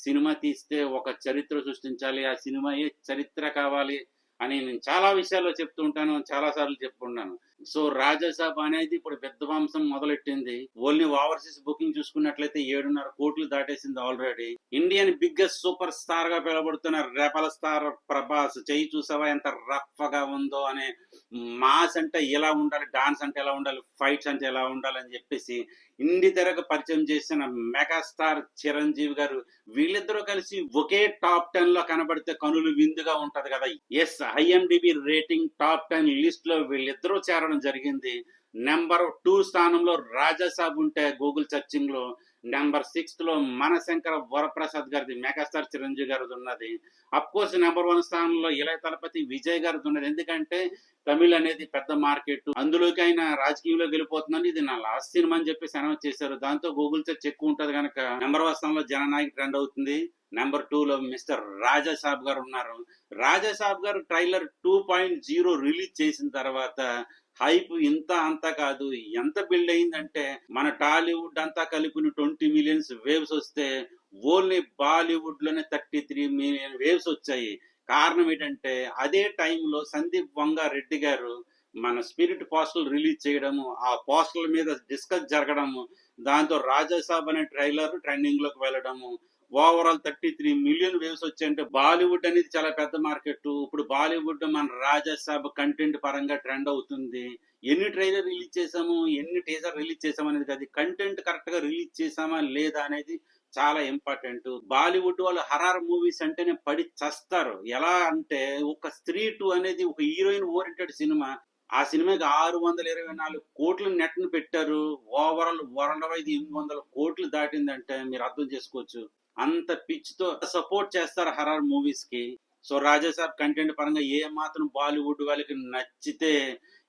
Cinema తీస్తే ఒక చరిత్ర సృష్టించాలి. ఆ సినిమాయే చరిత్ర కావాలి అని నేను చాలా విషయాల్లో చెప్తూ ఉంటాను. చాలా సార్లు చెప్పుకున్నాను. సో 'రాజాసాబ్' అనేది ఇప్పుడు విధ్వంసం మొదలెట్టింది. ఓన్లీ ఓవర్‌సీస్ బుకింగ్ చూసుకున్నట్లయితే 7,5,00,00,000 దాటేసింది ఆల్రెడీ. ఇండియన్ బిగ్గెస్ట్ సూపర్ స్టార్‌గా పిలువబడుతున్న రెబెల్ స్టార్ 'ప్రభాస్' చెయ్యి చూసావా ఎంత రఫ్‌గా ఉందో అనే మాస్ అంటే ఇలా ఉండాలి, డాన్స్ అంటే ఎలా ఉండాలి, ఫైట్స్ అంటే ఎలా ఉండాలని చెప్పేసి ఇండి తెరకు పరిచయం చేసిన మెగాస్టార్ చిరంజీవి గారు వీళ్ళిద్దరూ కలిసి ఒకే టాప్ 10 లో కనబడితే కనులు విందుగా ఉంటది కదా. Yes, IMDb rating top 10 list లో వీళ్ళిద్దరూ చేరడం జరిగింది. నెంబర్ 2 స్థానంలో రాజాసాబ్ ఉంటే గూగుల్ సర్చింగ్ లో నెంబర్ 6 లో మనశంకర వరప్రసాద్ గారిది మెగాస్టార్ చిరంజీవి గారిది ఉన్నది. అఫ్ కోర్స్ నెంబర్ 1 స్థానంలో ఇళయ తలపతి విజయ్ గారిది ఉన్నది. ఎందుకంటే తమిళ్ అనేది పెద్ద మార్కెట్, అందులోకి ఆయన రాజకీయంలోకి వెళ్ళిపోతుందని ఇది నా లాస్ట్ సినిమా అని చెప్పేసి అనౌన్స్ చేశారు. దాంతో గూగుల్ సెర్చ్ ఎక్కువ ఉంటది కనుక నెంబర్ 1 స్థానంలో జననాయక్ ట్రెండ్ అవుతుంది. నెంబర్ 2 లో మిస్టర్ రాజాసాబ్ గారు ఉన్నారు. రాజాసాబ్ గారు ట్రైలర్ 2.0 రిలీజ్ చేసిన తర్వాత హైప్ ఇంత అంత కాదు, ఎంత బిల్డ్ అయిందంటే మన టాలీవుడ్ అంతా కలిపి 20 మిలియన్స్ వేవ్స్ వస్తే ఓన్లీ బాలీవుడ్ లోనే 33 మిలియన్ వేవ్స్ వచ్చాయి. కారణం ఏంటంటే అదే టైంలో సందీప్ వంగారెడ్డి గారు మన స్పిరిట్ పోస్టర్లు రిలీజ్ చేయడము, ఆ పోస్టర్ల మీద డిస్కస్ జరగడము, దాంతో రాజాసాబ్ అనే ట్రైలర్ ట్రెండింగ్ లోకి వెళ్ళడము, ఓవరాల్ 33 మిలియన్ వేవ్స్ వచ్చాయంటే బాలీవుడ్ అనేది చాలా పెద్ద మార్కెట్. ఇప్పుడు బాలీవుడ్ మన రాజాసాబ్ కంటెంట్ పరంగా ట్రెండ్ అవుతుంది. ఎన్ని ట్రైలర్ రిలీజ్ చేసాము, ఎన్ని టీజర్ రిలీజ్ చేసాము అనేది కాదు, కంటెంట్ కరెక్ట్ గా రిలీజ్ చేసామా లేదా అనేది చాలా ఇంపార్టెంట్. బాలీవుడ్ వాళ్ళు హర్రర్ మూవీస్ అంటేనే పడి చస్తారు. ఎలా అంటే ఒక స్త్రీ 2 అనేది ఒక హీరోయిన్ ఓరియంటెడ్ సినిమా. ఆ సినిమాకి 624 కోట్ల నెట్ ను పెట్టారు. ఓవరాల్ వరల్డ్ వైడ్ 800 కోట్లు దాటిందంటే మీరు అర్థం చేసుకోవచ్చు. అంత పిచ్ తో సపోర్ట్ చేస్తారు హర్రర్ మూవీస్ కి. సో రాజాసాబ్ కంటెంట్ పరంగా ఏ మాత్రం బాలీవుడ్ వాళ్ళకి నచ్చితే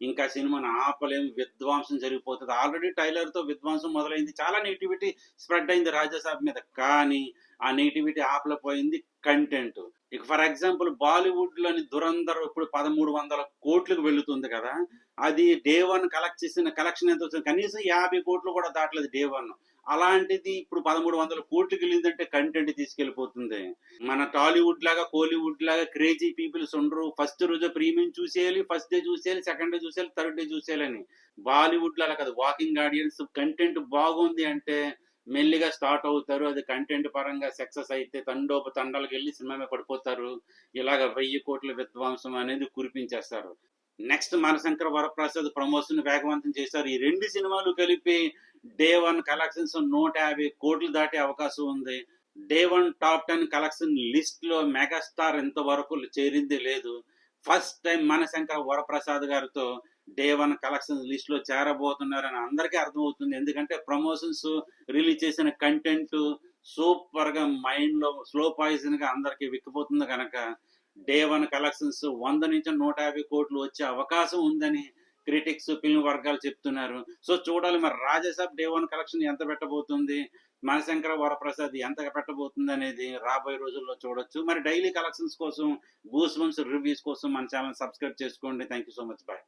ఇంకా సినిమాను ఆపలేము, విధ్వంసం జరిగిపోతుంది. ఆల్రెడీ టైలర్ తో విధ్వంసం మొదలైంది, చాలా నెగిటివిటీ స్ప్రెడ్ అయింది రాజాసాబ్ మీద. కానీ ఆ నెగిటివిటీ ఆపలేకపోయింది కంటెంట్. ఇక ఫర్ ఎగ్జాంపుల్ బాలీవుడ్ లోని దురంధర్ ఇప్పుడు 1300 కోట్లకు వెళ్తుంది కదా. అది డే 1 కలెక్ట్ చేసిన కలెక్షన్ ఎంత వచ్చింది, కనీసం 50 కోట్లు కూడా దాటలేదు డే 1. అలాంటిది ఇప్పుడు 1300 కోట్లకి వెళ్ళిందంటే కంటెంట్ తీసుకెళ్లిపోతుంది. మన టాలీవుడ్ లాగా కోలీవుడ్ లాగా క్రేజీ పీపుల్స్ ఉండరు. ఫస్ట్ రోజు ప్రీమియం చూసేయాలి, ఫస్ట్ డే చూసేయాలి, సెకండ్ డే చూసేయాలి, థర్డ్ డే చూసేయాలని. బాలీవుడ్ లో అలా కాదు, వాకింగ్ ఆడియన్స్ కంటెంట్ బాగుంది అంటే మెల్లిగా స్టార్ట్ అవుతారు. అది కంటెంట్ పరంగా సక్సెస్ అయితే తండోప తండాలకు వెళ్ళి సినిమా మీద పడిపోతారు. ఇలాగ 1000 కోట్ల విధ్వంసం అనేది కురిపించేస్తారు. నెక్స్ట్ మనశంకర వరప్రసాద్ ప్రమోషన్ వేగవంతం చేశారు. ఈ రెండు సినిమాలు కలిపి డే 1 కలెక్షన్స్ 150 కోట్లు దాటే అవకాశం ఉంది. డే 1 టాప్ 10 కలెక్షన్ లిస్ట్ లో మెగాస్టార్ ఇంతవరకు చేరింది లేదు. ఫస్ట్ టైం మనశంకర వరప్రసాద్ గారితో డే 1 కలెక్షన్ లిస్ట్ లో చేరబోతున్నారని అందరికీ అర్థమవుతుంది. ఎందుకంటే ప్రమోషన్స్, రిలీజ్ చేసిన కంటెంట్ సూపర్ గా మైండ్ లో స్లో పాయిజన్ గా అందరికి విక్కిపోతుంది కనుక డే 1 కలెక్షన్స్ 100 నుంచి 150 కోట్లు వచ్చే అవకాశం ఉందని క్రిటిక్స్, ఫిల్మ్ వర్గాలు చెప్తున్నారు. సో చూడాలి మరి రాజాసాబ్ డే 1 కలెక్షన్ ఎంత పెట్టబోతుంది, మనశంకర వరప్రసాద్ ఎంత పెట్టబోతుంది అనేది రాబోయే రోజుల్లో చూడొచ్చు. మరి డైలీ కలెక్షన్స్ కోసం, గూస్ బంప్స్ రివ్యూస్ కోసం మన ఛానల్ సబ్స్క్రైబ్ చేసుకోండి. Thank you so much. Bye.